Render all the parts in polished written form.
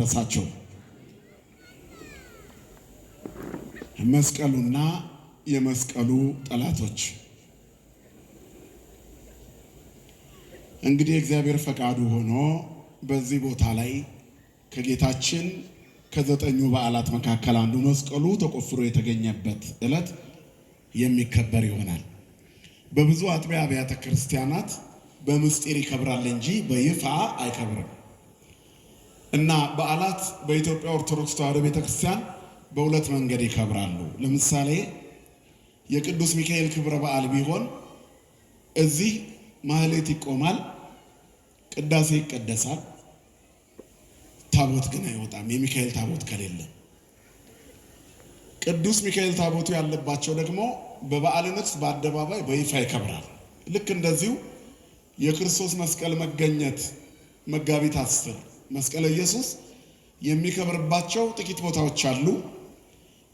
ረሳቸው መስቀሉና የመስቀሉ ጠላቶች። እንግዲህ እግዚአብሔር ፈቃዱ ሆኖ በዚህ ቦታ ላይ ከጌታችን ከዘጠኙ በዓላት መካከል አንዱ መስቀሉ ተቆፍሮ የተገኘበት ዕለት የሚከበር ይሆናል። በብዙ አጥቢያ አብያተ ክርስቲያናት በምስጢር ይከብራል እንጂ በይፋ አይከብርም እና በዓላት በኢትዮጵያ ኦርቶዶክስ ተዋሕዶ ቤተክርስቲያን በሁለት መንገድ ይከብራሉ። ለምሳሌ የቅዱስ ሚካኤል ክብረ በዓል ቢሆን እዚህ ማህሌት ይቆማል፣ ቅዳሴ ይቀደሳል፣ ታቦት ግን አይወጣም የሚካኤል ታቦት ከሌለ። ቅዱስ ሚካኤል ታቦቱ ያለባቸው ደግሞ በበዓለ ንግሥ በአደባባይ በይፋ ይከብራል። ልክ እንደዚሁ የክርስቶስ መስቀል መገኘት መጋቢት 10 መስቀለ ኢየሱስ የሚከብርባቸው ጥቂት ቦታዎች አሉ።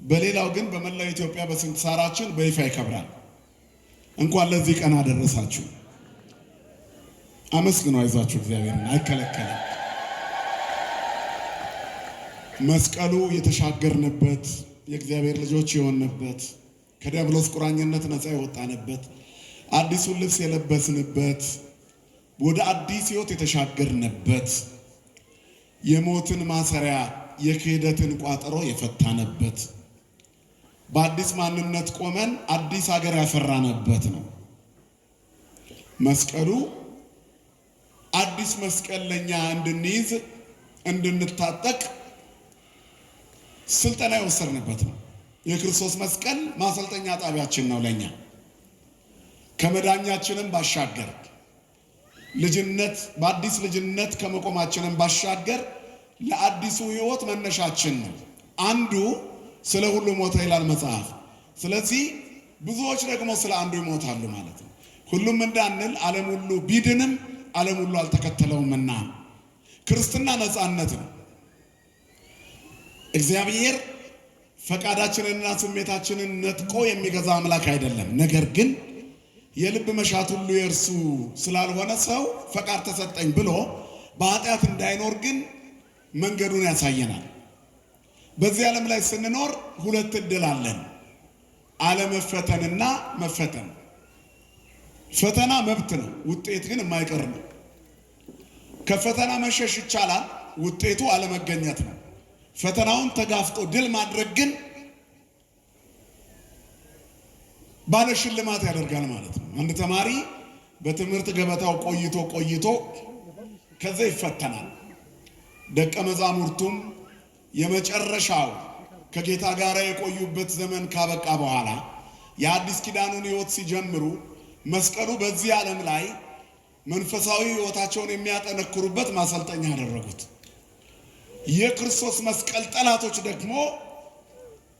በሌላው ግን በመላው ኢትዮጵያ በስንክሳራችን በይፋ ይከብራል። እንኳን ለዚህ ቀን አደረሳችሁ። አመስግኑ፣ አይዟችሁ፣ እግዚአብሔርን አይከለከልም። መስቀሉ የተሻገርንበት የእግዚአብሔር ልጆች የሆንበት ከዲያብሎስ ቁራኝነት ነፃ የወጣንበት አዲሱን ልብስ የለበስንበት ወደ አዲስ ሕይወት የተሻገርንበት የሞትን ማሰሪያ የክህደትን ቋጠሮ የፈታንበት በአዲስ ማንነት ቆመን አዲስ ሀገር ያፈራንበት ነው። መስቀሉ አዲስ መስቀል ለኛ እንድንይዝ እንድንታጠቅ ስልጠና የወሰድንበት ነው። የክርስቶስ መስቀል ማሰልጠኛ ጣቢያችን ነው። ለኛ ከመዳኛችንም ባሻገር ልጅነት በአዲስ ልጅነት ከመቆማችንም ባሻገር ለአዲሱ ሕይወት መነሻችን ነው። አንዱ ስለ ሁሉ ሞተ ይላል መጽሐፍ። ስለዚህ ብዙዎች ደግሞ ስለ አንዱ ይሞታሉ ማለት ነው። ሁሉም እንዳንል ዓለም ሁሉ ቢድንም ዓለም ሁሉ አልተከተለውምና ክርስትና ነፃነት ነው። እግዚአብሔር ፈቃዳችንንና ስሜታችንን ነጥቆ የሚገዛ አምላክ አይደለም። ነገር ግን የልብ መሻት ሁሉ የእርሱ ስላልሆነ ሰው ፈቃድ ተሰጠኝ ብሎ በኃጢአት እንዳይኖር ግን መንገዱን ያሳየናል። በዚህ ዓለም ላይ ስንኖር ሁለት ዕድል አለን፣ አለመፈተንና መፈተን። ፈተና መብት ነው፣ ውጤት ግን የማይቀር ነው። ከፈተና መሸሽ ይቻላል፣ ውጤቱ አለመገኘት ነው። ፈተናውን ተጋፍጦ ድል ማድረግ ግን ባለ ሽልማት ያደርጋል ማለት ነው። አንድ ተማሪ በትምህርት ገበታው ቆይቶ ከዛ ይፈተናል። ደቀ መዛሙርቱም የመጨረሻው ከጌታ ጋር የቆዩበት ዘመን ካበቃ በኋላ የአዲስ ኪዳኑን ሕይወት ሲጀምሩ መስቀሉ በዚህ ዓለም ላይ መንፈሳዊ ሕይወታቸውን የሚያጠነክሩበት ማሰልጠኛ ያደረጉት። የክርስቶስ መስቀል ጠላቶች ደግሞ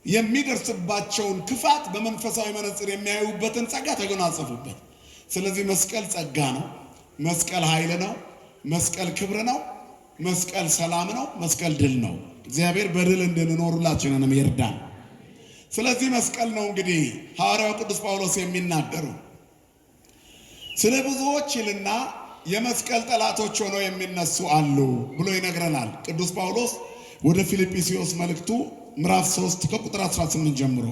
የሚደርስባቸውን ክፋት በመንፈሳዊ መነጽር የሚያዩበትን ጸጋ ተጎናጸፉበት። ስለዚህ መስቀል ጸጋ ነው፣ መስቀል ኃይል ነው፣ መስቀል ክብር ነው፣ መስቀል ሰላም ነው፣ መስቀል ድል ነው። እግዚአብሔር በድል እንድንኖር ሁላችንንም ይርዳን። ስለዚህ መስቀል ነው እንግዲህ ሐዋርያው ቅዱስ ጳውሎስ የሚናገሩ ስለ ብዙዎች ይልና የመስቀል ጠላቶች ሆነው የሚነሱ አሉ ብሎ ይነግረናል። ቅዱስ ጳውሎስ ወደ ፊልጵስዩስ መልእክቱ ምዕራፍ 3 ከቁጥር 18 ጀምሮ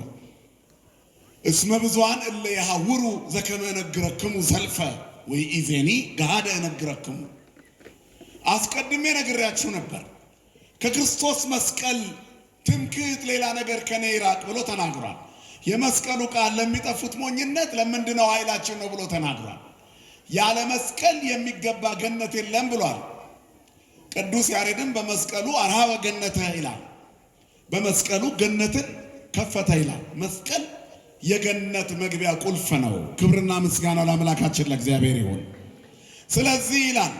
እስመ ብዙኃን እለ ይሐውሩ ዘከመ እነግረክሙ ዘልፈ ወኢዜኒ ገሃደ እነግረክሙ። አስቀድሜ ነግሬያችሁ ነበር፣ ከክርስቶስ መስቀል ትምክህት ሌላ ነገር ከኔ ይራቅ ብሎ ተናግሯል። የመስቀሉ ቃል ለሚጠፉት ሞኝነት ለምንድነው ኃይላችን ነው ብሎ ተናግሯል። ያለ መስቀል የሚገባ ገነት የለም ብሏል። ቅዱስ ያሬድም በመስቀሉ አርሃበ ገነተ ይላል። በመስቀሉ ገነትን ከፈተ ይላል። መስቀል የገነት መግቢያ ቁልፍ ነው። ክብርና ምስጋና ለአምላካችን ለእግዚአብሔር ይሁን። ስለዚህ ይላል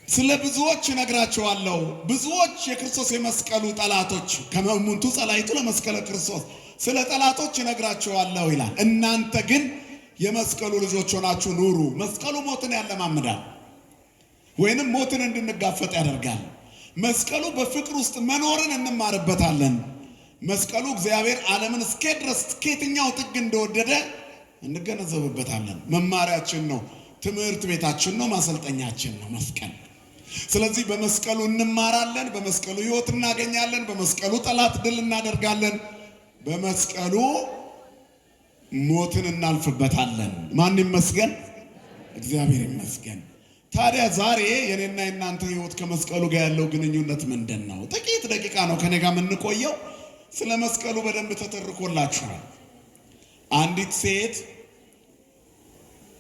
ስለ ብዙዎች እነግራቸዋለሁ፣ ብዙዎች የክርስቶስ የመስቀሉ ጠላቶች ከመሙንቱ ጸላይቱ ለመስቀለ ክርስቶስ፣ ስለ ጠላቶች እነግራቸዋለሁ ይላል። እናንተ ግን የመስቀሉ ልጆች ሆናችሁ ኑሩ። መስቀሉ ሞትን ያለማምዳል ወይንም ሞትን እንድንጋፈጥ ያደርጋል። መስቀሉ በፍቅር ውስጥ መኖርን እንማርበታለን። መስቀሉ እግዚአብሔር ዓለምን እስከ ድረስ ከየትኛው ጥግ እንደወደደ እንገነዘብበታለን። መማሪያችን ነው፣ ትምህርት ቤታችን ነው፣ ማሰልጠኛችን ነው መስቀል። ስለዚህ በመስቀሉ እንማራለን፣ በመስቀሉ ሕይወት እናገኛለን፣ በመስቀሉ ጠላት ድል እናደርጋለን፣ በመስቀሉ ሞትን እናልፍበታለን። ማን ይመስገን? እግዚአብሔር ይመስገን። ታዲያ ዛሬ የኔና የናንተ ሕይወት ከመስቀሉ ጋር ያለው ግንኙነት ምንድን ነው? ጥቂት ደቂቃ ነው ከኔ ጋር የምንቆየው። ስለ መስቀሉ በደንብ ተተርኮላችኋል። አንዲት ሴት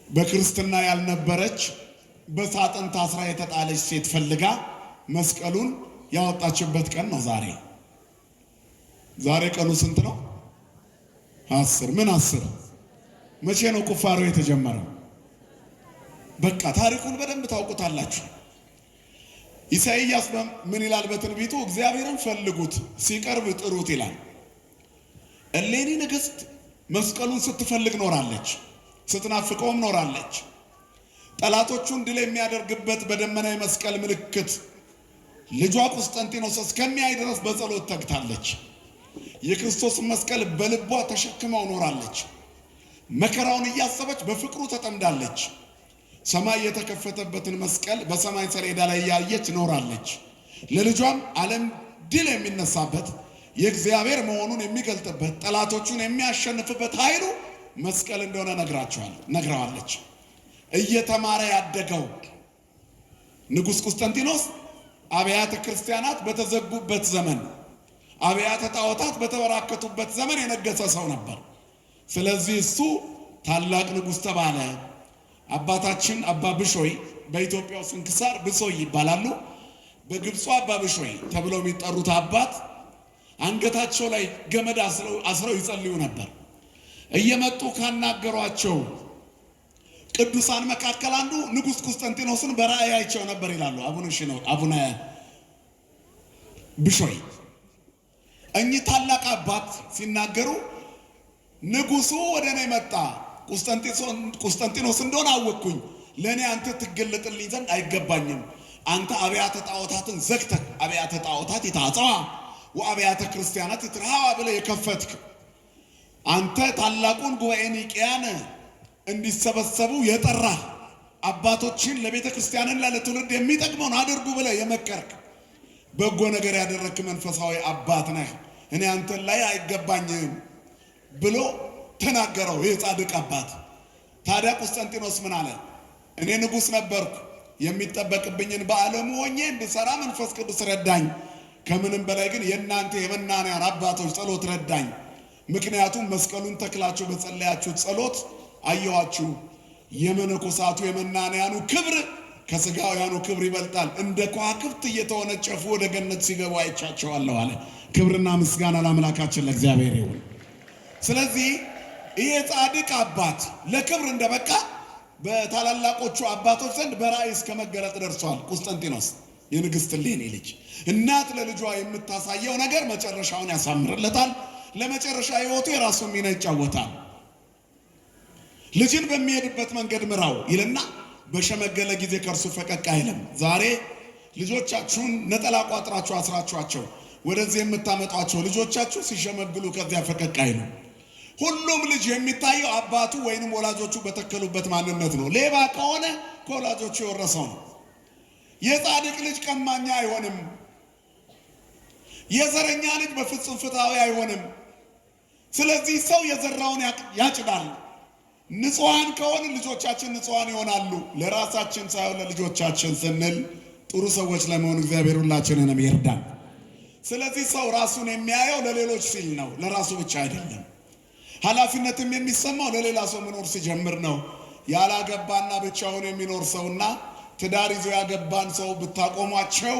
በክርስትና ያልነበረች በሳጥን ታስራ የተጣለች ሴት ፈልጋ መስቀሉን ያወጣችበት ቀን ነው ዛሬ። ዛሬ ቀኑ ስንት ነው? 10 ምን 10? መቼ ነው ቁፋሮ የተጀመረው? በቃ ታሪኩን በደንብ ታውቁታላችሁ። ኢሳይያስ ምን ይላል በትንቢቱ? እግዚአብሔርን ፈልጉት ሲቀርብ ጥሩት ይላል። እሌኒ ንግሥት መስቀሉን ስትፈልግ ኖራለች፣ ስትናፍቀውም ኖራለች። ጠላቶቹን ድል የሚያደርግበት በደመና የመስቀል ምልክት ልጇ ቁስጠንጢኖስ እስከሚያይ ድረስ በጸሎት ተግታለች። የክርስቶስን መስቀል በልቧ ተሸክመው ኖራለች። መከራውን እያሰበች በፍቅሩ ተጠምዳለች። ሰማይ የተከፈተበትን መስቀል በሰማይ ሰሌዳ ላይ ያየች ኖራለች። ለልጇም ዓለም ድል የሚነሳበት የእግዚአብሔር መሆኑን የሚገልጥበት ጠላቶቹን የሚያሸንፍበት ኃይሉ መስቀል እንደሆነ ነግረዋለች። እየተማረ ያደገው ንጉሥ ቁስጠንጢኖስ አብያተ ክርስቲያናት በተዘጉበት ዘመን፣ አብያተ ጣዖታት በተበራከቱበት ዘመን የነገሰ ሰው ነበር። ስለዚህ እሱ ታላቅ ንጉሥ ተባለ። አባታችን አባ ብሾይ በኢትዮጵያው ስንክሳር ብሶይ ይባላሉ። በግብፁ አባ ብሾይ ተብለው የሚጠሩት አባት አንገታቸው ላይ ገመድ አስረው ይጸልዩ ነበር። እየመጡ ካናገሯቸው ቅዱሳን መካከል አንዱ ንጉሥ ቁስጠንጢኖስን በራእይ አይቸው ነበር ይላሉ አቡነ ብሾይ። እኚህ ታላቅ አባት ሲናገሩ ንጉሡ ወደ እኔ መጣ፣ ቁስጠንጢኖስ እንደሆነ አወቅኩኝ። ለእኔ አንተ ትገለጥልኝ ዘንድ አይገባኝም። አንተ አብያተ ጣዖታትን ዘግተህ አብያተ ጣዖታት ይታጸዋ ወአብያተ ክርስቲያናት ይትርሃዋ ብለህ የከፈትክ አንተ ታላቁን ጉባኤ ኒቅያን እንዲሰበሰቡ የጠራህ አባቶችን ለቤተ ክርስቲያንና ለትውልድ የሚጠቅመውን አድርጉ ብለህ የመከርክ በጎ ነገር ያደረክ መንፈሳዊ አባት ነህ። እኔ አንተን ላይ አይገባኝም ብሎ ተናገረው ይህ ጻድቅ አባት። ታዲያ ቁስጠንጢኖስ ምን አለ? እኔ ንጉሥ ነበርኩ፣ የሚጠበቅብኝን በዓለሙ ሆኜ እንድሰራ መንፈስ ቅዱስ ረዳኝ። ከምንም በላይ ግን የእናንተ የመናንያን አባቶች ጸሎት ረዳኝ። ምክንያቱም መስቀሉን ተክላችሁ በጸለያችሁ ጸሎት አየዋችሁ። የመነኮሳቱ የመናንያኑ ክብር ከሥጋውያኑ ክብር ይበልጣል። እንደ ከዋክብት እየተወነጨፉ ወደ ገነት ሲገቡ አይቻቸዋለሁ አለ። ክብርና ምስጋና ለአምላካችን ለእግዚአብሔር ይሁን። ስለዚህ ይሄ ጻድቅ አባት ለክብር እንደበቃ በታላላቆቹ አባቶች ዘንድ በራእይ እስከ መገለጥ ደርሷል። ቁስጠንጢኖስ የንግሥት እሌኒ ልጅ እናት ለልጇ የምታሳየው ነገር መጨረሻውን ያሳምርለታል። ለመጨረሻ ሕይወቱ የራሱን ሚና ይጫወታል። ልጅን በሚሄድበት መንገድ ምራው ይልና በሸመገለ ጊዜ ከእርሱ ፈቀቅ አይልም። ዛሬ ልጆቻችሁን ነጠላ ቋጥራችሁ አስራችኋቸው ወደዚህ የምታመጧቸው ልጆቻችሁ ሲሸመግሉ ከዚያ ፈቀቅ አይሉ። ሁሉም ልጅ የሚታየው አባቱ ወይንም ወላጆቹ በተከሉበት ማንነት ነው። ሌባ ከሆነ ከወላጆቹ የወረሰው ነው። የጻድቅ ልጅ ቀማኛ አይሆንም። የዘረኛ ልጅ በፍጹም ፍትሃዊ አይሆንም። ስለዚህ ሰው የዘራውን ያጭዳል። ንጹሃን ከሆነ ልጆቻችን ንጹሃን ይሆናሉ። ለራሳችን ሳይሆን ለልጆቻችን ስንል ጥሩ ሰዎች ለመሆን እግዚአብሔር ሁላችንንም ይርዳን። ስለዚህ ሰው ራሱን የሚያየው ለሌሎች ሲል ነው፣ ለራሱ ብቻ አይደለም። ኃላፊነትም የሚሰማው ለሌላ ሰው መኖር ሲጀምር ነው። ያላገባና ብቻውን የሚኖር ሰውና ትዳር ይዞ ያገባን ሰው ብታቆሟቸው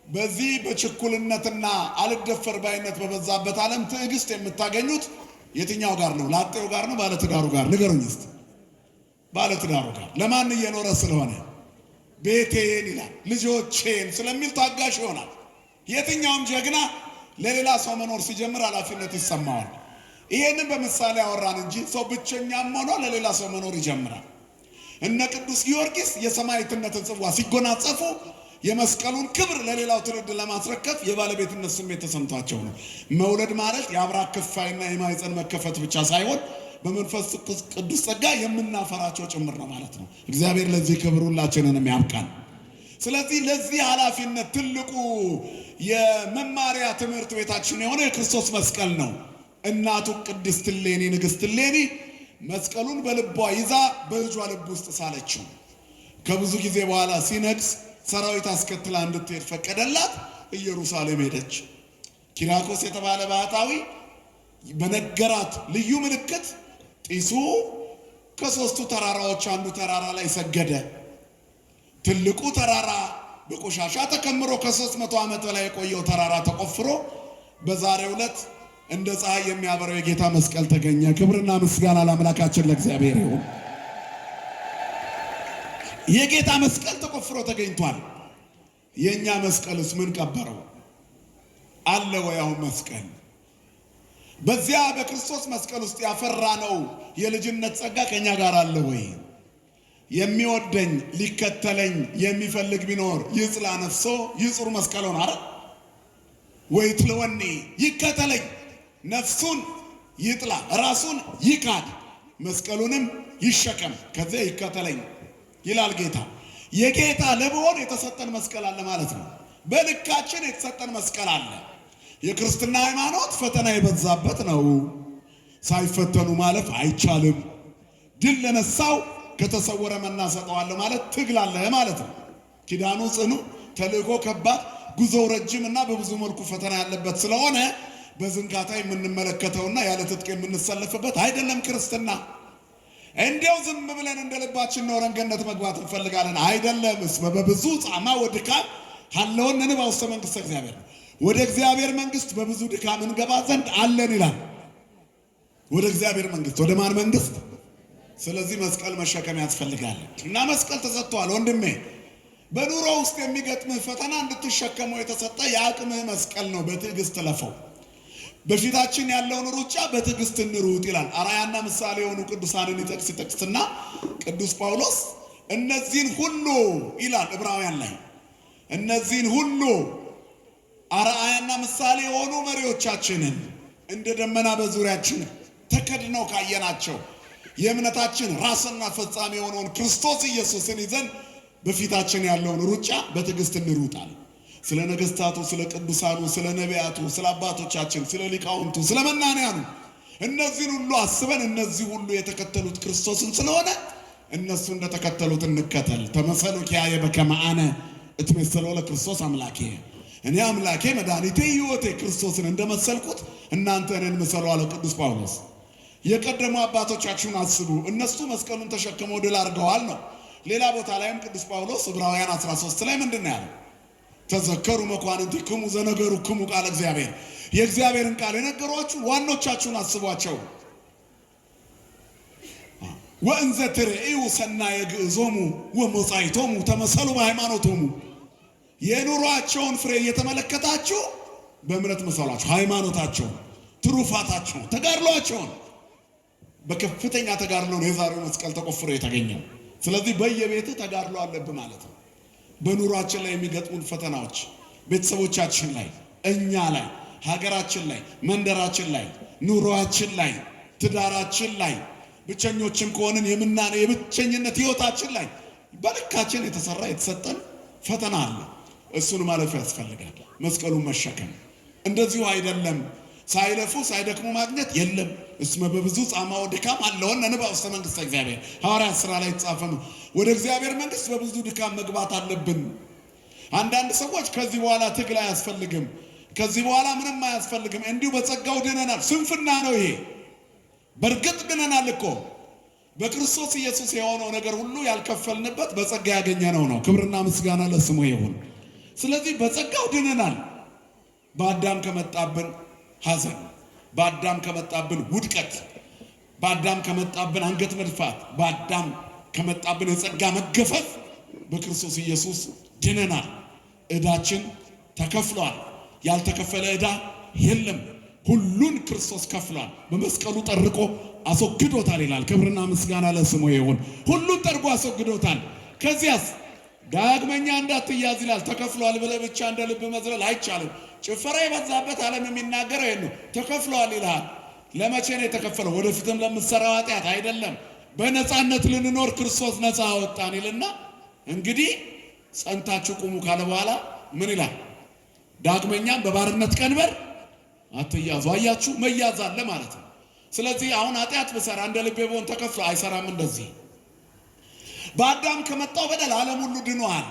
በዚህ በችኩልነትና አልደፈር ባይነት በበዛበት ዓለም ትዕግስት የምታገኙት የትኛው ጋር ነው? ላጤው ጋር ነው? ባለትዳሩ ጋር? ንገሩኝ እስቲ። ባለትዳሩ ጋር። ለማን እየኖረ ስለሆነ? ቤቴን ይላል፣ ልጆቼን ስለሚል ታጋሽ ይሆናል። የትኛውም ጀግና ለሌላ ሰው መኖር ሲጀምር ኃላፊነት ይሰማዋል። ይሄንን በምሳሌ ያወራን እንጂ ሰው ብቸኛም ሆኖ ለሌላ ሰው መኖር ይጀምራል። እነ ቅዱስ ጊዮርጊስ የሰማዕትነትን ጽዋ ሲጎናጸፉ የመስቀሉን ክብር ለሌላው ትውልድ ለማስረከብ የባለቤትነት ስሜት ተሰምቷቸው ነው። መውለድ ማለት የአብራክ ክፋይና የማኅፀን መከፈት ብቻ ሳይሆን በመንፈስ ቅዱስ ጸጋ የምናፈራቸው ጭምር ነው ማለት ነው። እግዚአብሔር ለዚህ ክብር ሁላችንንም ያብቃን። ስለዚህ ለዚህ ኃላፊነት ትልቁ የመማሪያ ትምህርት ቤታችን የሆነ የክርስቶስ መስቀል ነው። እናቱ ቅድስት እሌኒ ንግሥት እሌኒ መስቀሉን በልቧ ይዛ በልጇ ልብ ውስጥ ሳለችው። ከብዙ ጊዜ በኋላ ሲነግስ ሰራዊት አስከትላ እንድትሄድ ፈቀደላት። ኢየሩሳሌም ሄደች። ኪራኮስ የተባለ ባህታዊ በነገራት ልዩ ምልክት ጢሱ ከሦስቱ ተራራዎች አንዱ ተራራ ላይ ሰገደ። ትልቁ ተራራ በቆሻሻ ተከምሮ ከ300 ዓመት በላይ የቆየው ተራራ ተቆፍሮ በዛሬው ዕለት እንደ ፀሐይ የሚያበራው የጌታ መስቀል ተገኘ። ክብርና ምስጋና ለአምላካችን ለእግዚአብሔር ይሁን። የጌታ መስቀል ተቆፍሮ ተገኝቷል። የኛ መስቀልስ ምን ቀበረው? አለ ወይ? አሁን መስቀል በዚያ በክርስቶስ መስቀል ውስጥ ያፈራነው የልጅነት ጸጋ ከኛ ጋር አለ ወይ? የሚወደኝ ሊከተለኝ የሚፈልግ ቢኖር ይጽላ ነፍሶ ይጹር መስቀሉን አረ ወይ ትለወኒ ይከተለኝ፣ ነፍሱን ይጥላ ራሱን ይካድ መስቀሉንም ይሸከም ከዚያ ይከተለኝ ይላል ጌታ። የጌታ ለመሆን የተሰጠን መስቀል አለ ማለት ነው። በልካችን የተሰጠን መስቀል አለ። የክርስትና ሃይማኖት ፈተና የበዛበት ነው። ሳይፈተኑ ማለፍ አይቻልም። ድል ለነሳው ከተሰወረ መና ሰጠዋለሁ ማለት ትግል አለ ማለት ነው። ኪዳኑ ጽኑ፣ ተልእኮ ከባድ፣ ጉዞው ረጅምና በብዙ መልኩ ፈተና ያለበት ስለሆነ በዝንጋታ የምንመለከተውና ያለ ትጥቅ የምንሰለፍበት አይደለም ክርስትና። እንዲያው ዝም ብለን እንደ ልባችን ኖረን ገነት መግባት እንፈልጋለን አይደለም። እስመ በብዙ ጻማ ወድካም ሀለወን ንባ ውስተ መንግሥተ እግዚአብሔር፣ ወደ እግዚአብሔር መንግሥት በብዙ ድካም እንገባ ዘንድ አለን ይላል። ወደ እግዚአብሔር መንግሥት፣ ወደ ማን መንግሥት? ስለዚህ መስቀል መሸከም ያስፈልጋል እና መስቀል ተሰጥቷል። ወንድሜ በኑሮ ውስጥ የሚገጥምህ ፈተና እንድትሸከመው የተሰጠ የአቅምህ መስቀል ነው። በትዕግስት ለፈው። በፊታችን ያለውን ሩጫ በትዕግስት እንሩጥ ይላል። አርአያና ምሳሌ የሆኑ ቅዱሳንን ይጠቅስና ቅዱስ ጳውሎስ እነዚህን ሁሉ ይላል ዕብራውያን ላይ እነዚህን ሁሉ አርአያና ምሳሌ የሆኑ መሪዎቻችንን እንደ ደመና በዙሪያችን ተከድነው ካየናቸው የእምነታችን ራስና ፈጻሚ የሆነውን ክርስቶስ ኢየሱስን ይዘን በፊታችን ያለውን ሩጫ በትዕግስት እንሩጣለን። ስለ ነገሥታቱ፣ ስለ ቅዱሳኑ፣ ስለ ነቢያቱ፣ ስለ አባቶቻችን፣ ስለ ሊቃውንቱ፣ ስለ መናንያኑ እነዚህን ሁሉ አስበን እነዚህ ሁሉ የተከተሉት ክርስቶስን ስለሆነ እነሱ እንደተከተሉት እንከተል። ተመሰሉ ኪያየ በከመ አነ እትመሰሎ ለክርስቶስ አምላኬ፣ እኔ አምላኬ መድኃኒቴ ሕይወቴ ክርስቶስን እንደመሰልኩት እናንተ እኔን ምሰሉ አለ ቅዱስ ጳውሎስ። የቀደሙ አባቶቻችሁን አስቡ፣ እነሱ መስቀሉን ተሸክመው ድል አድርገዋል ነው። ሌላ ቦታ ላይም ቅዱስ ጳውሎስ ዕብራውያን 13 ላይ ምንድን ነው ያለው? ተዘከሩ መኳንንቲክሙ ዘነገሩክሙ ቃለ እግዚአብሔር፣ የእግዚአብሔርን ቃል የነገሯችሁ ዋኖቻችሁን አስቧቸው። ወእንዘ ትርእዩ ሰናየ ግዕዞሙ ወመጻኢቶሙ ተመሰሉ በሃይማኖቶሙ፣ የኑሯቸውን ፍሬ እየተመለከታችሁ በእምነት መሰሏቸው። ሃይማኖታቸውን፣ ትሩፋታቸውን፣ ተጋድሏቸውን። በከፍተኛ ተጋድሎ ነው የዛሬው መስቀል ተቆፍሮ የተገኘው። ስለዚህ በየቤትህ ተጋድሎ አለብህ ማለት ነው። በኑሯችን ላይ የሚገጥሙን ፈተናዎች ቤተሰቦቻችን ላይ፣ እኛ ላይ፣ ሀገራችን ላይ፣ መንደራችን ላይ፣ ኑሯችን ላይ፣ ትዳራችን ላይ፣ ብቸኞችም ከሆንን የብቸኝነት ህይወታችን ላይ በልካችን የተሰራ የተሰጠን ፈተና አለ። እሱን ማለፍ ያስፈልጋል። መስቀሉን መሸከም እንደዚሁ አይደለም። ሳይለፉ ሳይደክሙ ማግኘት የለም። እስመ በብዙ ጻማ ወድካም አለወነ ንባ ውስተ መንግሥተ እግዚአብሔር፣ ሐዋርያት ሥራ ላይ የተጻፈ ነው። ወደ እግዚአብሔር መንግሥት በብዙ ድካም መግባት አለብን። አንዳንድ ሰዎች ከዚህ በኋላ ትግል አያስፈልግም፣ ከዚህ በኋላ ምንም አያስፈልግም፣ እንዲሁ በጸጋው ድነናል። ስንፍና ነው ይሄ። በእርግጥ ድነናል እኮ በክርስቶስ ኢየሱስ የሆነው ነገር ሁሉ ያልከፈልንበት በጸጋ ያገኘነው ነው። ክብርና ምስጋና ለስሙ ይሁን። ስለዚህ በጸጋው ድነናል። በአዳም ከመጣብን ሐዘን፣ በአዳም ከመጣብን ውድቀት፣ በአዳም ከመጣብን አንገት መድፋት፣ በአዳም ከመጣብን የጸጋ መገፈፍ በክርስቶስ ኢየሱስ ድነናል። ዕዳችን ተከፍሏል። ያልተከፈለ ዕዳ የለም። ሁሉን ክርስቶስ ከፍሏል። በመስቀሉ ጠርቆ አስወግዶታል ይላል። ክብርና ምስጋና ለስሙ ይሁን። ሁሉን ጠርቆ አስወግዶታል። ከዚያስ ዳግመኛ እንዳትያዝ ይላል። ተከፍሏል ብለህ ብቻ እንደ ልብ መዝለል አይቻልም። ጭፈራ የበዛበት ዓለም የሚናገረው ይሄን ነው። ተከፍሏል ይልሃል። ለመቼ ነው የተከፈለው? ወደፊትም ለምትሰራው ኃጢአት አይደለም። በነፃነት ልንኖር ክርስቶስ ነፃ አወጣን ይልና እንግዲህ ጸንታችሁ ቁሙ ካለ በኋላ ምን ይላል? ዳግመኛም በባርነት ቀንበር አትያዙ። አያችሁ መያዝ አለ ማለት ነው። ስለዚህ አሁን ኃጢአት ብሰራ እንደ ልቤ ብሆን ተከፍሎ አይሰራም። እንደዚህ በአዳም ከመጣው በደል ዓለም ሁሉ ድኗል።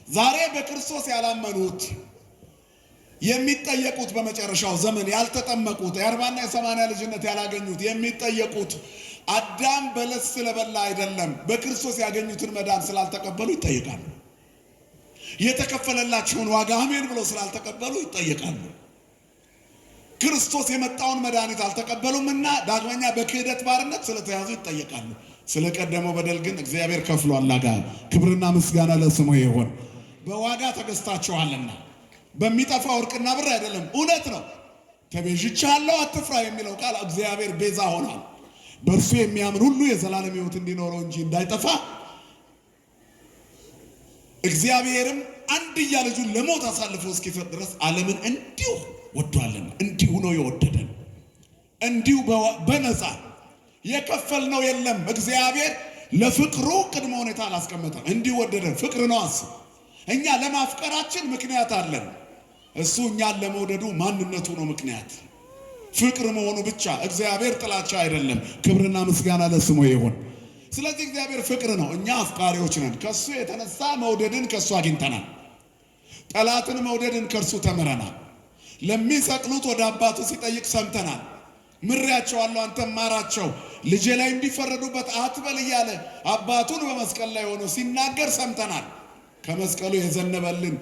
ዛሬ በክርስቶስ ያላመኑት የሚጠየቁት በመጨረሻው ዘመን ያልተጠመቁት የ40 እና የ80 ልጅነት ያላገኙት የሚጠየቁት አዳም በለስ ስለበላ አይደለም፣ በክርስቶስ ያገኙትን መዳን ስላልተቀበሉ ይጠየቃሉ። የተከፈለላቸውን ዋጋ አሜን ብሎ ስላልተቀበሉ ይጠየቃሉ። ክርስቶስ የመጣውን መድኃኒት አልተቀበሉምና ዳግመኛ በክህደት ባርነት ስለተያዙ ይጠየቃሉ። ስለቀደመው በደል ግን እግዚአብሔር ከፍሏል። ዋጋ ክብርና ምስጋና ለስሙ ይሁን። በዋጋ ተገዝታችኋልና በሚጠፋ ወርቅና ብር አይደለም። እውነት ነው። ተቤዥቻለሁ አትፍራ የሚለው ቃል እግዚአብሔር ቤዛ ሆኗል። በእርሱ የሚያምን ሁሉ የዘላለም ሕይወት እንዲኖረው እንጂ እንዳይጠፋ እግዚአብሔርም አንድያ ልጁን ለሞት አሳልፎ እስኪሰጥ ድረስ ዓለምን እንዲሁ ወዷልና። እንዲሁ ነው የወደደን፣ እንዲሁ በነፃ የከፈልነው የለም። እግዚአብሔር ለፍቅሩ ቅድመ ሁኔታ አላስቀመጠም። እንዲሁ ወደደን። ፍቅር ነው። አስብ፣ እኛ ለማፍቀራችን ምክንያት አለን። እሱ እኛን ለመውደዱ ማንነቱ ነው ምክንያት፣ ፍቅር መሆኑ ብቻ። እግዚአብሔር ጥላቻ አይደለም። ክብርና ምስጋና ለስሙ ይሁን። ስለዚህ እግዚአብሔር ፍቅር ነው፣ እኛ አፍቃሪዎች ነን። ከሱ የተነሳ መውደድን ከሱ አግኝተናል። ጠላትን መውደድን ከእርሱ ተምረናል። ለሚሰቅሉት ወደ አባቱ ሲጠይቅ ሰምተናል። ምሬያቸዋለሁ አንተም ማራቸው፣ ልጄ ላይ እንዲፈረዱበት አትበል እያለ አባቱን በመስቀል ላይ ሆኖ ሲናገር ሰምተናል። ከመስቀሉ የዘነበልን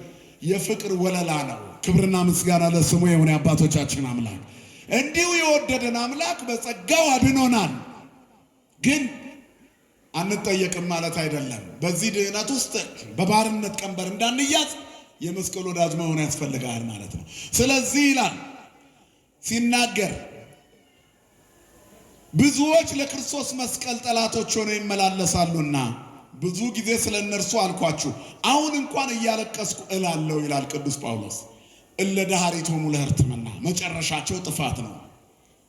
የፍቅር ወለላ ነው። ክብርና ምስጋና ለስሙ ይሁን። የአባቶቻችን አምላክ እንዲሁ የወደደን አምላክ በጸጋው አድኖናል። ግን አንጠየቅም ማለት አይደለም። በዚህ ድህነት ውስጥ በባርነት ቀንበር እንዳንያዝ የመስቀል ወዳጅ መሆን ያስፈልጋል ማለት ነው። ስለዚህ ይላል ሲናገር ብዙዎች ለክርስቶስ መስቀል ጠላቶች ሆነው ይመላለሳሉና ብዙ ጊዜ ስለ እነርሱ አልኳችሁ፣ አሁን እንኳን እያለቀስኩ እላለሁ ይላል ቅዱስ ጳውሎስ። እለ ዳህሪቶሙ ለሕርትምና መጨረሻቸው ጥፋት ነው።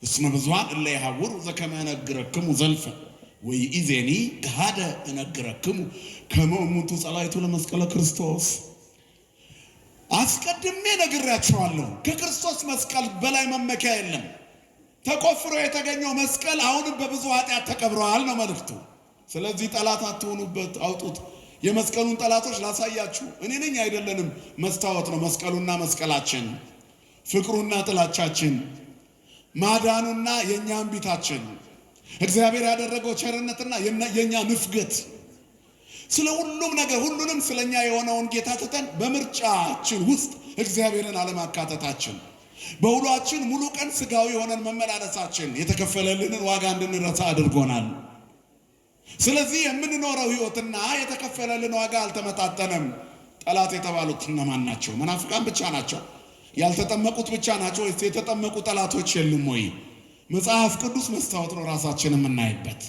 እስመ ብዙኃን እለ ይሐውሩ ዘከመ እነግረክሙ ዘልፈ ወይእዜኒ ገሃደ እነግረክሙ ከመ እሙንቱ ጸላእቱ ለመስቀለ ክርስቶስ። አስቀድሜ ነግሬያቸዋለሁ፣ ከክርስቶስ መስቀል በላይ መመኪያ የለም። ተቆፍሮ የተገኘው መስቀል አሁንም በብዙ ኃጢአት ተቀብረዋል ነው መልእክቱ። ስለዚህ ጠላት አትሆኑበት፣ አውጡት። የመስቀሉን ጠላቶች ላሳያችሁ፣ እኔ ነኝ አይደለንም፣ መስታወት ነው መስቀሉና መስቀላችን፣ ፍቅሩና ጥላቻችን፣ ማዳኑና የኛ እምቢታችን፣ እግዚአብሔር ያደረገው ቸርነትና የኛ ንፍገት። ስለ ሁሉም ነገር ሁሉንም ስለኛ የሆነውን ጌታ ትተን በምርጫችን ውስጥ እግዚአብሔርን አለማካተታችን፣ በውሏችን ሙሉ ቀን ስጋዊ ሆነን መመላለሳችን የተከፈለልንን ዋጋ እንድንረሳ አድርጎናል። ስለዚህ የምንኖረው ሕይወትና የተከፈለልን ዋጋ አልተመጣጠነም። ጠላት የተባሉት እነማን ናቸው? መናፍቃን ብቻ ናቸው? ያልተጠመቁት ብቻ ናቸው ወይስ የተጠመቁ ጠላቶች የሉም ወይ? መጽሐፍ ቅዱስ መስታወት ነው ራሳችን የምናይበት።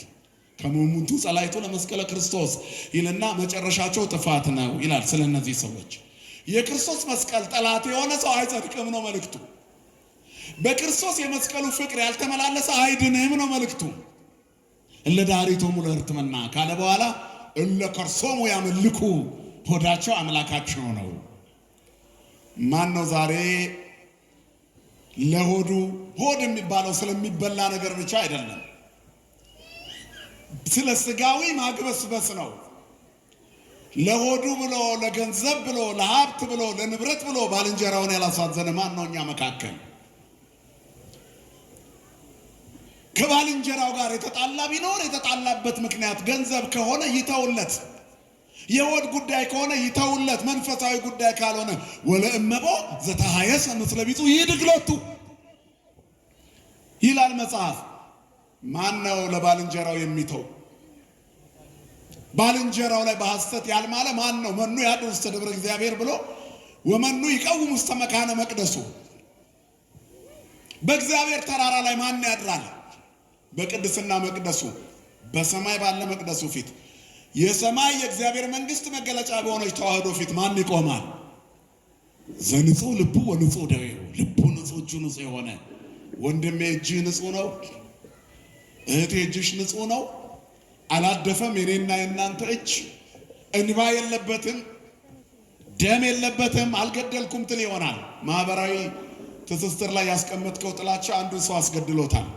ከመ እሙንቱ ጸላእቱ ለመስቀለ ክርስቶስ ይልና መጨረሻቸው ጥፋት ነው ይላል። ስለ እነዚህ ሰዎች የክርስቶስ መስቀል ጠላት የሆነ ሰው አይጸድቅም ነው መልእክቱ። በክርስቶስ የመስቀሉ ፍቅር ያልተመላለሰ አይድንም ነው መልእክቱ። እለ ዳህሪቶሙ ለሕርትምና ካለ በኋላ እለ ከርሶሙ ያመልኩ ሆዳቸው አምላካቸው ነው። ማን ነው ዛሬ ለሆዱ? ሆድ የሚባለው ስለሚበላ ነገር ብቻ አይደለም፣ ስለ ስጋዊ ማግበስበስ ነው። ለሆዱ ብሎ ለገንዘብ ብሎ ለሀብት ብሎ ለንብረት ብሎ ባልንጀራውን ያላሳዘነ ማን ነው እኛ መካከል? ከባልንጀራው ጋር የተጣላ ቢኖር የተጣላበት ምክንያት ገንዘብ ከሆነ ይተውለት፣ የሆድ ጉዳይ ከሆነ ይተውለት። መንፈሳዊ ጉዳይ ካልሆነ ወለእመቦ ዘተሃየሰ ምስለ ቢጹ ይድግሎቱ ይላል መጽሐፍ። ማን ነው ለባልንጀራው የሚተው? ባልንጀራው ላይ በሐሰት ያልማለ ማን ነው? መኑ ያድር ውስተ ደብረ እግዚአብሔር ብሎ ወመኑ ይቀውም ውስተ መካነ መቅደሱ። በእግዚአብሔር ተራራ ላይ ማን ያድራል? በቅድስና መቅደሱ በሰማይ ባለ መቅደሱ ፊት የሰማይ የእግዚአብሔር መንግስት መገለጫ በሆነች ተዋህዶ ፊት ማን ይቆማል? ዘንጹህ ልቡ ወንጹህ ደዌሁ። ልቡ ንጹህ፣ እጁ ንጹህ የሆነ ወንድሜ እጅህ ንጹህ ነው፣ እህቴ እጅሽ ንጹህ ነው። አላደፈም የኔና የእናንተ እጅ፣ እንባ የለበትም፣ ደም የለበትም አልገደልኩም ትል ይሆናል። ማህበራዊ ትስስር ላይ ያስቀመጥከው ጥላቻ አንዱ ሰው አስገድሎታል።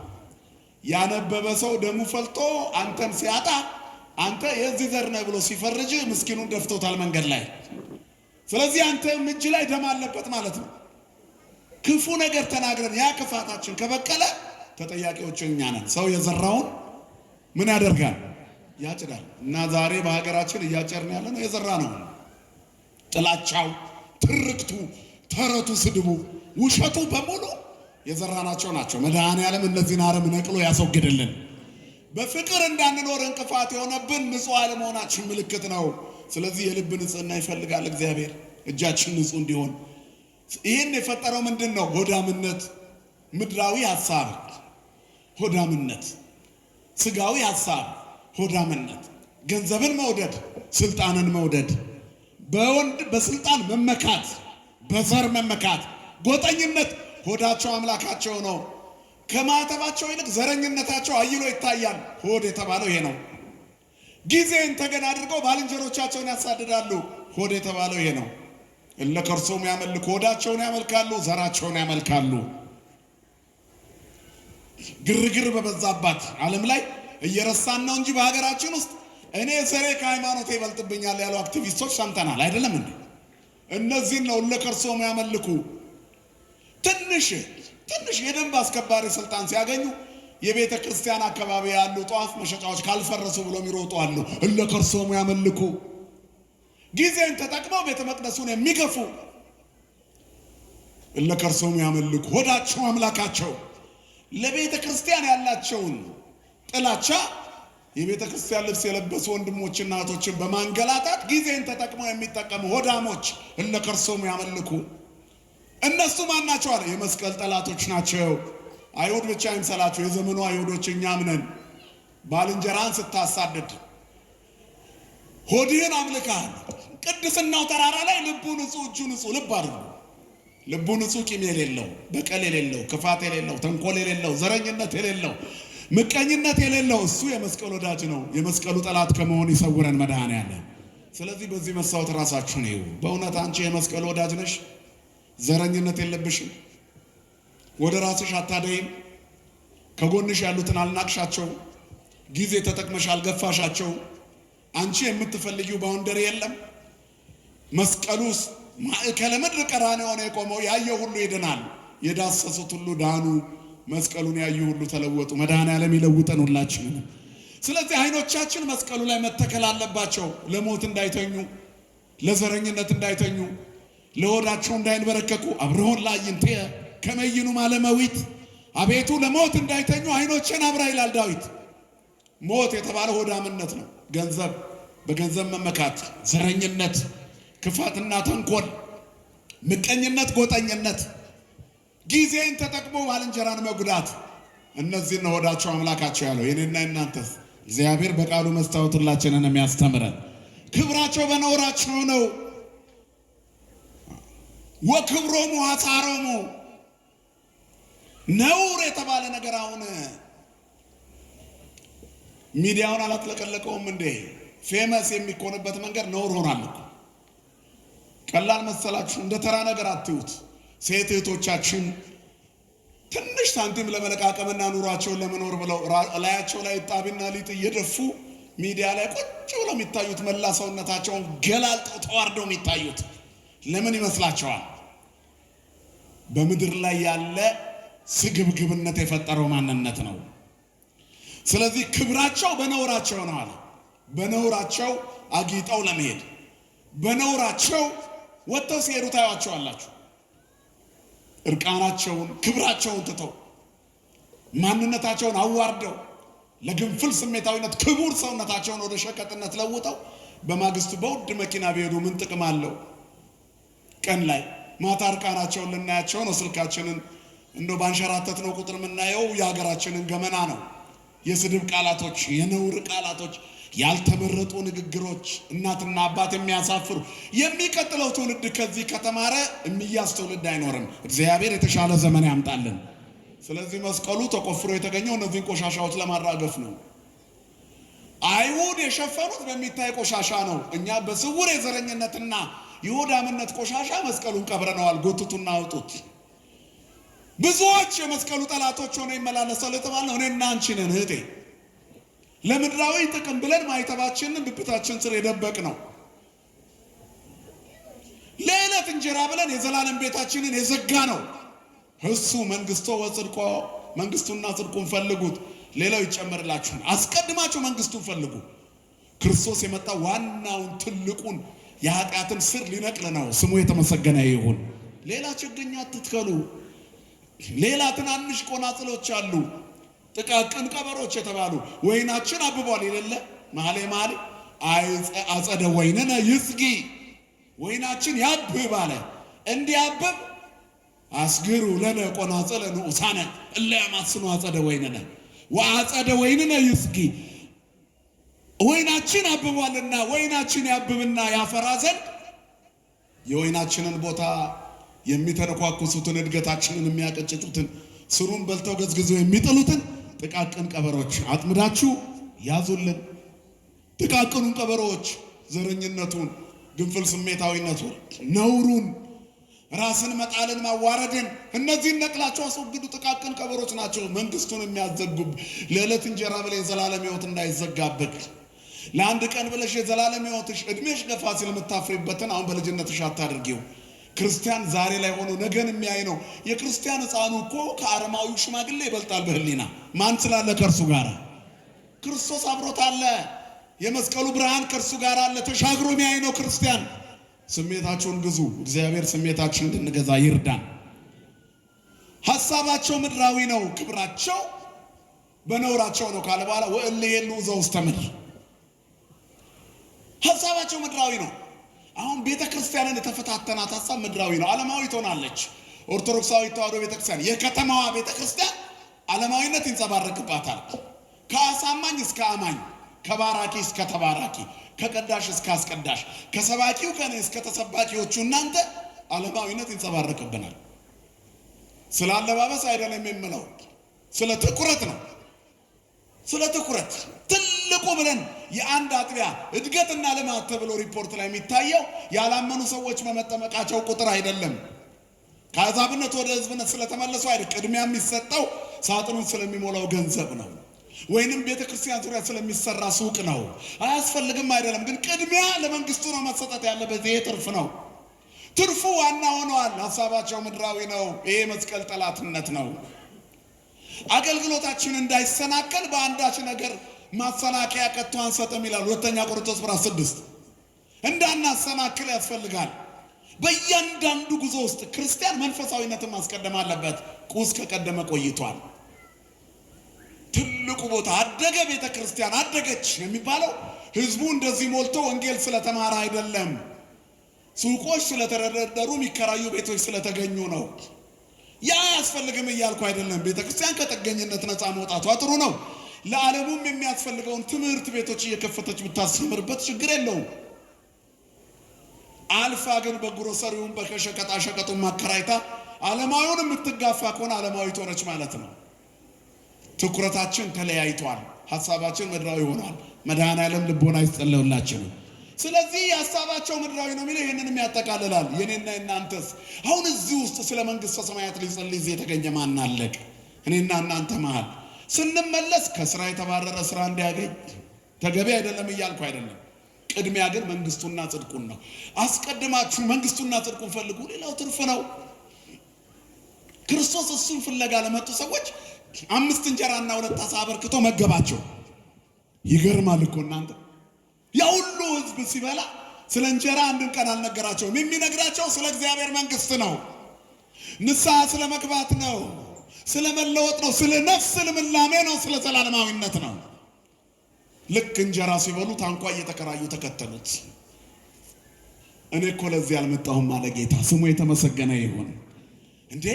ያነበበ ሰው ደሙ ፈልቶ አንተን ሲያጣ አንተ የዚህ ዘር ነህ ብሎ ሲፈርጅ ምስኪኑን ደፍቶታል መንገድ ላይ። ስለዚህ አንተ እጅ ላይ ደም አለበት ማለት ነው። ክፉ ነገር ተናግረን ያ ክፋታችን ከበቀለ ተጠያቂዎች እኛ ነን። ሰው የዘራውን ምን ያደርጋል? ያጭዳል። እና ዛሬ በሀገራችን እያጨርን ያለ ነው የዘራ ነው። ጥላቻው፣ ትርክቱ፣ ተረቱ፣ ስድቡ፣ ውሸቱ በሙሉ የዘራናቸው ናቸው። መድኃኔዓለም እነዚህን አረም ነቅሎ ያስወግድልን። በፍቅር እንዳንኖር እንቅፋት የሆነብን ንጹህ አለመሆናችን ምልክት ነው። ስለዚህ የልብ ንጽህና ይፈልጋል እግዚአብሔር። እጃችን ንጹህ እንዲሆን ይህን የፈጠረው ምንድን ነው? ሆዳምነት፣ ምድራዊ ሐሳብ ሆዳምነት፣ ስጋዊ ሐሳብ ሆዳምነት፣ ገንዘብን መውደድ፣ ስልጣንን መውደድ፣ በስልጣን መመካት፣ በዘር መመካት፣ ጎጠኝነት። ሆዳቸው አምላካቸው ነው። ከማተባቸው ይልቅ ዘረኝነታቸው አይሎ ይታያል። ሆድ የተባለው ይሄ ነው። ጊዜን ተገን አድርገው ባልንጀሮቻቸውን ያሳድዳሉ። ሆድ የተባለው ይሄ ነው። እለ ከርሶም ያመልኩ፣ ሆዳቸውን ያመልካሉ፣ ዘራቸውን ያመልካሉ። ግርግር በበዛባት ዓለም ላይ እየረሳን ነው እንጂ በሀገራችን ውስጥ እኔ ዘሬ ከሃይማኖት ይበልጥብኛል ያሉ አክቲቪስቶች ሰምተናል። አይደለም እንዴ? እነዚህን ነው እለ ከርሶም ያመልኩ። ትንሽ የደንብ አስከባሪ ስልጣን ሲያገኙ የቤተ ክርስቲያን አካባቢ ያሉ ጧፍ መሸጫዎች ካልፈረሱ ብሎ የሚሮጡ አሉ። እለ ከርሶም ያመልኩ። ጊዜን ተጠቅመው ቤተ መቅደሱን የሚገፉ እለ ከርሶም ያመልኩ። ሆዳቸው አምላካቸው። ለቤተ ክርስቲያን ያላቸውን ጥላቻ የቤተ ክርስቲያን ልብስ የለበሱ ወንድሞችና እህቶችን በማንገላታት ጊዜን ተጠቅመው የሚጠቀሙ ሆዳሞች እለ ከርሶም ያመልኩ። እነሱ ማን ናቸው አለ? የመስቀል ጠላቶች ናቸው። አይሁድ ብቻ አይምሰላቸው፣ የዘመኑ አይሁዶች እኛም ነን። ባልንጀራን ስታሳድድ ሆድህን አምልካል። ቅድስናው ተራራ ላይ ልቡ ንጹህ፣ እጁ ንጹህ። ልብ አድርጉ። ልቡ ንጹህ፣ ቂም የሌለው፣ በቀል የሌለው፣ ክፋት የሌለው፣ ተንኮል የሌለው፣ ዘረኝነት የሌለው፣ ምቀኝነት የሌለው እሱ የመስቀል ወዳጅ ነው። የመስቀሉ ጠላት ከመሆን ይሰውረን መድኃኔዓለም። ስለዚህ በዚህ መስታወት ራሳችሁን እዩ። በእውነት አንቺ የመስቀል ወዳጅ ነሽ? ዘረኝነት የለብሽም? ወደ ራስሽ አታደይም? ከጎንሽ ያሉትን አልናቅሻቸው? ጊዜ ተጠቅመሽ አልገፋሻቸው? አንቺ የምትፈልጊው ባውንደሪ የለም? መስቀሉስ ማዕከለ ምድር ቀራንዮ ነው የቆመው። ያየ ሁሉ ይድናል፣ የዳሰሱት ሁሉ ዳኑ፣ መስቀሉን ያዩ ሁሉ ተለወጡ። መድኃኔዓለም ይለውጠን ሁላችንን። ስለዚህ አይኖቻችን መስቀሉ ላይ መተከል አለባቸው። ለሞት እንዳይተኙ፣ ለዘረኝነት እንዳይተኙ፣ ለሆዳቸው እንዳይንበረከኩ። አብርሆን ላዕይንቴ ከመ ይኑ ማለመዊት። አቤቱ ለሞት እንዳይተኙ አይኖችን አብራ ይላል ዳዊት። ሞት የተባለው ሆዳምነት ነው። ገንዘብ፣ በገንዘብ መመካት፣ ዘረኝነት፣ ክፋትና ተንኮል፣ ምቀኝነት፣ ጎጠኝነት፣ ጊዜን ተጠቅሞ ባልንጀራን መጉዳት። እነዚህ ነው ሆዳቸው አምላካቸው ያለው። የኔና እናንተስ? እግዚአብሔር በቃሉ መስታወት ሁላችንን የሚያስተምረን። ክብራቸው በነውራቸው ነው። ወክብሮሙ ሐሳሮሙ። ነውር የተባለ ነገር አሁን ሚዲያውን አላጥለቀለቀውም እንዴ? ፌመስ የሚኮንበት መንገድ ነውር ሆኗል እኮ። ቀላል መሰላችሁ? እንደ ተራ ነገር አትዩት። ሴት እህቶቻችን ትንሽ ሳንቲም ለመለቃቀምና ኑሯቸውን ለመኖር ብለው ላያቸው ላይ ጣቢና ሊጥ እየደፉ ሚዲያ ላይ ቁጭ ብለው የሚታዩት፣ መላ ሰውነታቸውን ገላልጠው ተዋርደው የሚታዩት ለምን ይመስላችኋል? በምድር ላይ ያለ ስግብግብነት የፈጠረው ማንነት ነው። ስለዚህ ክብራቸው በነውራቸው ነው አለ። በነውራቸው አጊጠው ለመሄድ፣ በነውራቸው ወጥተው ሲሄዱ ታያቸዋላችሁ። እርቃናቸውን፣ ክብራቸውን ትተው ማንነታቸውን አዋርደው ለግንፍል ስሜታዊነት ክቡር ሰውነታቸውን ወደ ሸቀጥነት ለውጠው በማግስቱ በውድ መኪና ቢሄዱ ምን ጥቅም አለው? ቀን ላይ ማታ እርቃናቸውን ልናያቸው ነው። ስልካችንን እንደው ባንሸራተት ነው ቁጥር የምናየው የሀገራችንን ገመና ነው። የስድብ ቃላቶች፣ የነውር ቃላቶች፣ ያልተመረጡ ንግግሮች፣ እናትና አባት የሚያሳፍሩ። የሚቀጥለው ትውልድ ከዚህ ከተማረ የሚያዝ ትውልድ አይኖርም። እግዚአብሔር የተሻለ ዘመን ያምጣልን። ስለዚህ መስቀሉ ተቆፍሮ የተገኘው እነዚህን ቆሻሻዎች ለማራገፍ ነው። አይሁድ የሸፈኑት በሚታይ ቆሻሻ ነው። እኛ በስውር የዘረኝነትና የሆዳምነት ቆሻሻ መስቀሉን ቀብረነዋል፣ ጎትቱና አውጡት። ብዙዎች የመስቀሉ ጠላቶች ሆነው ይመላለሳሉ የተባልነው እኔና አንቺ ነን እህቴ። ለምድራዊ ጥቅም ብለን ማይተባችንን ብብታችን ስር የደበቅ ነው። ለዕለት እንጀራ ብለን የዘላለም ቤታችንን የዘጋ ነው። እሱ መንግስቶ ወጽድቆ መንግስቱና ጽድቁን ፈልጉት ሌላው ይጨመርላችኋል። አስቀድማችሁ መንግስቱን ፈልጉ። ክርስቶስ የመጣው ዋናውን ትልቁን የኃጢአትን ስር ሊነቅል ነው። ስሙ የተመሰገነ ይሁን። ሌላ ችግኝ አትትከሉ። ሌላ ትናንሽ ቆናጽሎች አሉ፣ ጥቃቅን ቀበሮች የተባሉ ወይናችን አብቧል የሌለ መኃልየ አጸደ ወይንነ ይጽጊ ወይናችን ያብብ አለ። እንዲያብብ አስግሩ ለነ ቆናጽለ ንዑሳነ እለ ያማስኑ አጸደ ወይንነ ወአጸደ ወይንነ ይጽጊ። ወይናችን አብቧልና ወይናችን ያብብና ያፈራ ዘንድ የወይናችንን ቦታ የሚተነኳኩሱትን እድገታችንን የሚያቀጭጩትን ስሩን በልተው ገዝግዘው የሚጥሉትን ጥቃቅን ቀበሮች አጥምዳችሁ ያዙልን። ጥቃቅኑን ቀበሮች ዘረኝነቱን፣ ግንፍል ስሜታዊነቱን፣ ነውሩን፣ ራስን መጣልን፣ ማዋረድን እነዚህን ነቅላችሁ አስወግዱ። ጥቃቅን ቀበሮች ናቸው መንግስቱን የሚያዘጉብ። ለዕለት እንጀራ ብለህ የዘላለም ሕይወት እንዳይዘጋብህ ለአንድ ቀን ብለሽ የዘላለም ሕይወትሽ እድሜሽ ገፋ ሲል የምታፍሪበትን አሁን በልጅነትሽ አታድርጊው። ክርስቲያን ዛሬ ላይ ሆኖ ነገን የሚያይ ነው። የክርስቲያን ሕፃኑ እኮ ከአረማዊው ሽማግሌ ይበልጣል በህሊና። ማን ስላለ ከእርሱ ጋር? ክርስቶስ አብሮት አለ። የመስቀሉ ብርሃን ከእርሱ ጋር አለ። ተሻግሮ የሚያይ ነው ክርስቲያን። ስሜታቸውን ግዙ። እግዚአብሔር ስሜታችን እንድንገዛ ይርዳን። ሐሳባቸው ምድራዊ ነው፣ ክብራቸው በነውራቸው ነው ካለ በኋላ ወእለ የሉ ዘውስተ ምድር። ሐሳባቸው ምድራዊ ነው። አሁን ቤተ ክርስቲያንን የተፈታተናት ሐሳብ ምድራዊ ነው፣ ዓለማዊ ትሆናለች። ኦርቶዶክሳዊ ተዋሕዶ ቤተ ክርስቲያን የከተማዋ ቤተ ክርስቲያን ዓለማዊነት ይንጸባረቅባታል። ከአሳማኝ እስከ አማኝ፣ ከባራኪ እስከ ተባራኪ፣ ከቀዳሽ እስከ አስቀዳሽ፣ ከሰባኪው ከኔ እስከ ተሰባኪዎቹ እናንተ ዓለማዊነት ይንጸባረቅብናል። ስለ አለባበስ አይደለም የምለው፣ ስለ ትኩረት ነው። ስለ ትኩረት ትልቁ ብለን የአንድ አጥቢያ እድገትና ልማት ተብሎ ሪፖርት ላይ የሚታየው ያላመኑ ሰዎች በመጠመቃቸው ቁጥር አይደለም። ከአሕዛብነት ወደ ሕዝብነት ስለተመለሱ አይደል። ቅድሚያ የሚሰጠው ሳጥኑን ስለሚሞላው ገንዘብ ነው፣ ወይንም ቤተ ክርስቲያን ዙሪያ ስለሚሰራ ሱቅ ነው። አያስፈልግም አይደለም፣ ግን ቅድሚያ ለመንግስቱ ነው መሰጠት ያለበት። ይሄ ትርፍ ነው። ትርፉ ዋና ሆነዋል። ሐሳባቸው ምድራዊ ነው። ይሄ መስቀል ጠላትነት ነው። አገልግሎታችን እንዳይሰናከል በአንዳች ነገር ማሰናከያ ከቶ አንሰጥም ይላል ሁለተኛ ቆሮንቶስ ምዕራፍ 6። እንዳናሰናክል ያስፈልጋል። በእያንዳንዱ ጉዞ ውስጥ ክርስቲያን መንፈሳዊነትን ማስቀደም አለበት። ቁስ ከቀደመ ቆይቷል። ትልቁ ቦታ አደገ፣ ቤተ ክርስቲያን አደገች የሚባለው ህዝቡ እንደዚህ ሞልቶ ወንጌል ስለተማረ አይደለም። ሱቆች ስለተደረደሩ፣ የሚከራዩ ቤቶች ስለተገኙ ነው። ያ አያስፈልግም እያልኩ አይደለም። ቤተ ክርስቲያን ከጥገኝነት ነፃ መውጣቷ ጥሩ ነው። ለዓለሙም የሚያስፈልገውን ትምህርት ቤቶች እየከፈተች ብታስተምርበት ችግር የለውም። አልፋ ግን በግሮሰሪውም በሸቀጣ ሸቀጡን ማከራይታ ዓለማዊውን የምትጋፋ ከሆነ ዓለማዊት ሆነች ማለት ነው። ትኩረታችን ተለያይቷል። ሐሳባችን ምድራዊ ሆኗል። መድኃኔዓለም ልቦና ይስጠለውላችሁ። ስለዚህ ሐሳባቸው ምድራዊ ነው የሚለው ይህንንም ያጠቃልላል። የኔና እናንተስ አሁን እዚህ ውስጥ ስለ መንግሥተ ሰማያት ሊጸልይ እዚህ የተገኘ ማን አለቅ? እኔና እናንተ መሃል ስንመለስ ከስራ የተባረረ ስራ እንዲያገኝ ተገቢ አይደለም እያልኩ አይደለም። ቅድሚያ ግን መንግስቱና ጽድቁን ነው። አስቀድማችሁ መንግስቱና ጽድቁን ፈልጉ፣ ሌላው ትርፍ ነው። ክርስቶስ እሱን ፍለጋ ለመጡ ሰዎች 5 እንጀራና 2 ዓሣ አበርክቶ መገባቸው። ይገርማል እኮ እናንተ። ያ ሁሉ ህዝብ ሲበላ ስለ እንጀራ አንድን ቀን አልነገራቸውም። የሚነግራቸው ስለ እግዚአብሔር መንግስት ነው፣ ንስሐ ስለ መግባት ነው፣ ስለ መለወጥ ነው፣ ስለ ነፍስ ልምላሜ ነው፣ ስለ ዘላለማዊነት ነው። ልክ እንጀራ ሲበሉ ታንኳ እየተከራዩ ተከተሉት። እኔ እኮ ለዚህ አልመጣሁም አለ ጌታ፣ ስሙ የተመሰገነ ይሁን። እንዴ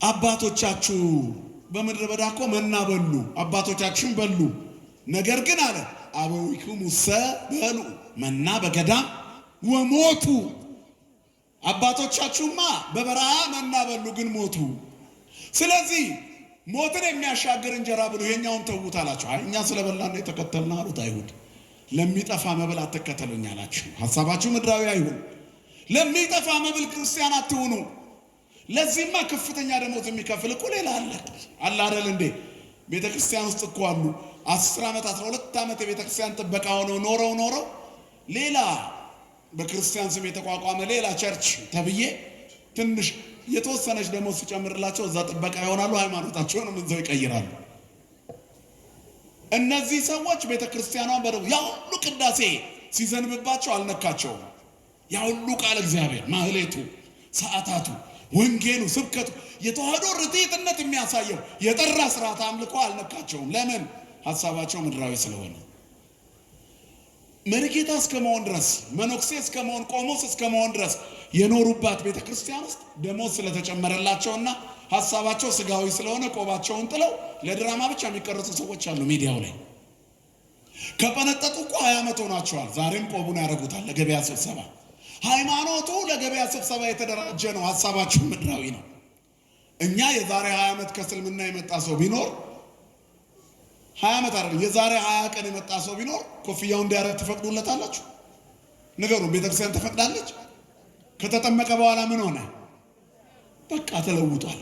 አባቶቻችሁ በምድረ በዳ እኮ መና በሉ፣ አባቶቻችን በሉ። ነገር ግን አለ አበዊክሙሰ በሉ መና በገዳም ወሞቱ። አባቶቻችሁማ በበረሃ መና በሉ ግን ሞቱ። ስለዚህ ሞትን የሚያሻግር እንጀራ ብሉ፣ የኛውን ተዉት አላቸው። አይ እኛ ስለበላን ነው የተከተልነው አሉት አይሁድ። ለሚጠፋ መብል አትከተሉኝ አላችሁ። ሐሳባችሁ ምድራዊ አይሁን። ለሚጠፋ መብል ክርስቲያን አትሁኑ። ለዚህማ ከፍተኛ ደሞዝ የሚከፍል እኮ ሌላ አለ አይደል እንዴ? ቤተ ክርስቲያን ውስጥ እኮ አሉ 10 ዓመት 12 ዓመት የቤተ ክርስቲያን ጥበቃ ሆነው ኖረው ሌላ በክርስቲያን ስም የተቋቋመ ሌላ ቸርች ተብዬ ትንሽ የተወሰነች ደሞዝ ሲጨምርላቸው እዛ ጥበቃ ይሆናሉ። ሃይማኖታቸውንም እዛው ይቀይራሉ። እነዚህ ሰዎች ቤተ ክርስቲያኗን በደው ያ ሁሉ ቅዳሴ ሲዘንብባቸው አልነካቸውም። ያ ሁሉ ቃል እግዚአብሔር ማህሌቱ፣ ሰዓታቱ፣ ወንጌሉ፣ ስብከቱ የተዋህዶ ርትዕትነት የሚያሳየው የጠራ ስርዓት አምልኮ አልነካቸውም። ለምን? ሐሳባቸው ምድራዊ ስለሆነ። መሪጌታ እስከመሆን ድረስ መነኩሴ እስከመሆን ቆሞስ እስከመሆን ድረስ የኖሩባት ቤተ ክርስቲያን ውስጥ ደሞዝ ስለተጨመረላቸውና ሐሳባቸው ስጋዊ ስለሆነ ቆባቸውን ጥለው ለድራማ ብቻ የሚቀርጹ ሰዎች አሉ ሚዲያው ላይ። ከፈነጠጡ እኮ 20 ዓመት ሆናቸዋል። ዛሬም ቆቡን ያደርጉታል ለገበያ ስብሰባ። ሃይማኖቱ ለገበያ ስብሰባ የተደራጀ ነው። ሐሳባቸው ምድራዊ ነው። እኛ የዛሬ 20 ዓመት ከእስልምና የመጣ ሰው ቢኖር 20 ዓመት አይደለም የዛሬ 20 ቀን የመጣ ሰው ቢኖር ኮፍያው እንዲያረግ ትፈቅዱለታላችሁ? ንገሩን። ቤተክርስቲያን ተፈቅዳለች? ከተጠመቀ በኋላ ምን ሆነ? በቃ ተለውጧል።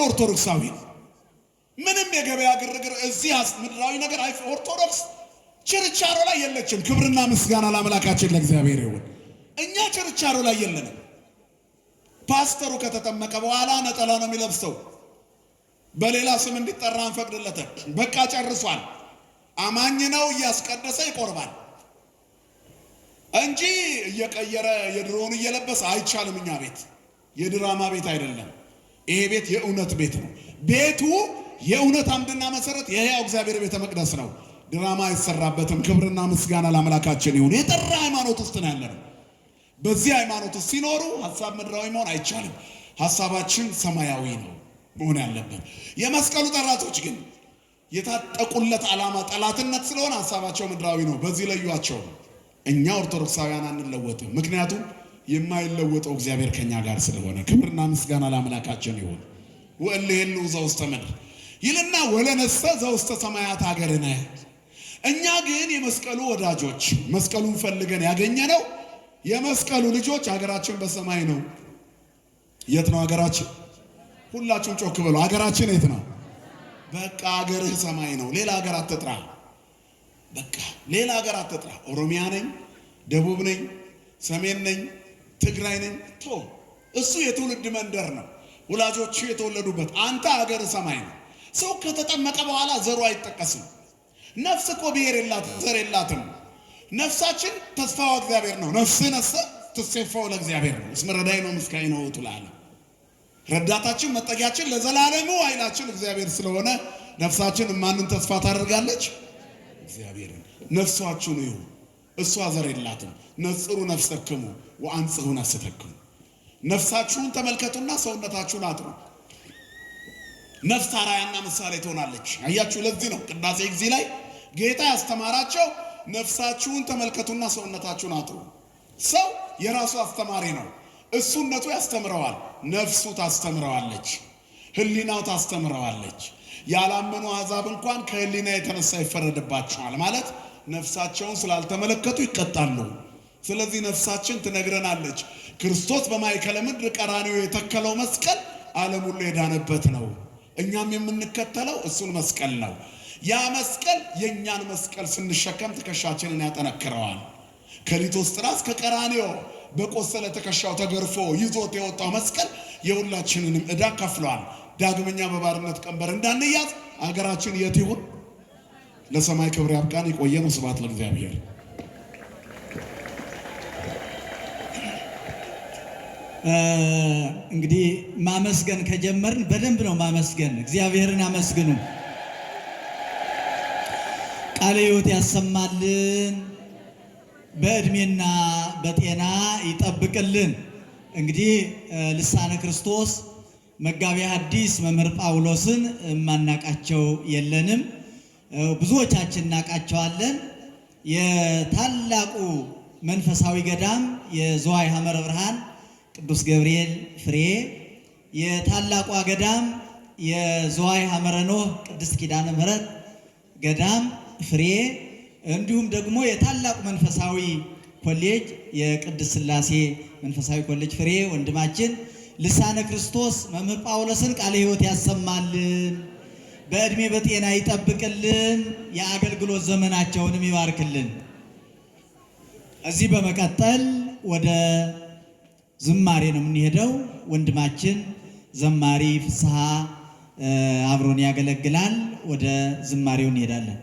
ኦርቶዶክሳዊ ምንም የገበያ ግርግር እዚህ ምድራዊ ነገር ኦርቶዶክስ ችርቻሮ ላይ የለችም። ክብርና ምስጋና ለአምላካችን ለእግዚአብሔር ይሁን። እኛ ችርቻሮ ላይ የለንም። ፓስተሩ ከተጠመቀ በኋላ ነጠላ ነው የሚለብሰው። በሌላ ስም እንዲጠራ እንፈቅድለታል። በቃ ጨርሷል። አማኝ ነው፣ እያስቀደሰ ይቆርባል እንጂ እየቀየረ የድሮውን እየለበሰ አይቻልም። እኛ ቤት የድራማ ቤት አይደለም። ይሄ ቤት የእውነት ቤት ነው። ቤቱ የእውነት አምድና መሰረት የሕያው እግዚአብሔር ቤተ መቅደስ ነው። ድራማ አይሰራበትም። ክብርና ምስጋና ለአምላካችን ይሁን። የጠራ ሃይማኖት ውስጥ ነው ያለነው። በዚህ ሃይማኖት ውስጥ ሲኖሩ ሐሳብ ምድራዊ መሆን አይቻልም። ሐሳባችን ሰማያዊ ነው መሆን ያለበት። የመስቀሉ ጠላቶች ግን የታጠቁለት ዓላማ ጠላትነት ስለሆነ ሐሳባቸው ምድራዊ ነው። በዚህ ለዩአቸው። እኛ ኦርቶዶክሳውያን አንለወጥም። ምክንያቱም የማይለወጠው እግዚአብሔር ከኛ ጋር ስለሆነ። ክብርና ምስጋና ለአምላካችን ይሁን። ወእልህሉ ዘውስተ ምድር ይልና ወለነሰ ዘውስተ ሰማያት ሀገርነ። እኛ ግን የመስቀሉ ወዳጆች መስቀሉን ፈልገን ያገኘነው የመስቀሉ ልጆች ሀገራችን በሰማይ ነው። የት ነው ሀገራችን? ሁላችሁም ጮክ በሉ። ሀገራችን የት ነው? በቃ ሀገርህ ሰማይ ነው። ሌላ ሀገር አትጥራ። በቃ ሌላ ሀገር አትጥራ። ኦሮሚያ ነኝ፣ ደቡብ ነኝ፣ ሰሜን ነኝ፣ ትግራይ ነኝ እሱ የትውልድ መንደር ነው። ወላጆቹ የተወለዱበት። አንተ ሀገር ሰማይ ነው። ሰው ከተጠመቀ በኋላ ዘሩ አይጠቀስም። ነፍስ እኮ ብሔር የላትም፣ ዘር የላትም። ነፍሳችን ተስፋዋ እግዚአብሔር ነው። ነፍስነሰ ትሴፋው ለእግዚአብሔር ነው። እስመ ረዳይ ነው ምስካይ ነው ትላለ። ረዳታችን መጠጊያችን ለዘላለሙ ኃይላችን እግዚአብሔር ስለሆነ ነፍሳችን ማንን ተስፋ ታደርጋለች? እግዚአብሔርን። ነፍሳችሁ ነው ይሁን። እሷ ዘር የላትም። ነጽሩ ነፍሰክሙ ወአንጽሑ ነፍሰተክሙ። ነፍሳችሁን ተመልከቱና ሰውነታችሁን አጥሩ። ነፍስ አርአያና ምሳሌ ትሆናለች። አያችሁ፣ ለዚህ ነው ቅዳሴ ጊዜ ላይ ጌታ ያስተማራቸው ነፍሳችሁን ተመልከቱና ሰውነታችሁን አጥሩ። ሰው የራሱ አስተማሪ ነው። እሱነቱ ያስተምረዋል፣ ነፍሱ ታስተምረዋለች፣ ህሊናው ታስተምረዋለች። ያላመኑ አሕዛብ እንኳን ከህሊና የተነሳ ይፈረድባቸዋል ማለት ነፍሳቸውን ስላልተመለከቱ ይቀጣሉ። ስለዚህ ነፍሳችን ትነግረናለች። ክርስቶስ በማዕከለ ምድር ቀራንዮ የተከለው መስቀል ዓለም ሁሉ የዳነበት ነው። እኛም የምንከተለው እሱን መስቀል ነው። ያ መስቀል የእኛን መስቀል ስንሸከም ትከሻችንን ያጠነክረዋል። ከሊቶስጥራ እስከ ቀራንዮ በቆሰለ ትከሻው ተገርፎ ይዞት የወጣው መስቀል የሁላችንንም ዕዳ ከፍሏል። ዳግመኛ በባርነት ቀንበር እንዳንያዝ አገራችን የት ይሁን? ለሰማይ ክብር ያብቃን። ይቆየን። ስብሐት ለእግዚአብሔር። እንግዲህ ማመስገን ከጀመርን በደንብ ነው ማመስገን። እግዚአብሔርን አመስግኑ። ቃለ ሕይወት ያሰማልን፣ በእድሜና በጤና ይጠብቅልን። እንግዲህ ልሳነ ክርስቶስ መጋቤ ሐዲስ መምህር ጳውሎስን የማናቃቸው የለንም። ብዙዎቻችን እናቃቸዋለን። የታላቁ መንፈሳዊ ገዳም የዝዋይ ሐመረ ብርሃን ቅዱስ ገብርኤል ፍሬ፣ የታላቋ ገዳም የዝዋይ ሐመረ ኖህ ቅድስት ኪዳነ ምሕረት ገዳም ፍሬ እንዲሁም ደግሞ የታላቁ መንፈሳዊ ኮሌጅ የቅድስት ሥላሴ መንፈሳዊ ኮሌጅ ፍሬ ወንድማችን ልሳነ ክርስቶስ መምህር ጳውሎስን ቃለ ሕይወት ያሰማልን፣ በዕድሜ በጤና ይጠብቅልን፣ የአገልግሎት ዘመናቸውንም ይባርክልን። እዚህ በመቀጠል ወደ ዝማሬ ነው የምንሄደው። ወንድማችን ዘማሪ ፍስሐ አብሮን ያገለግላል። ወደ ዝማሬው እንሄዳለን።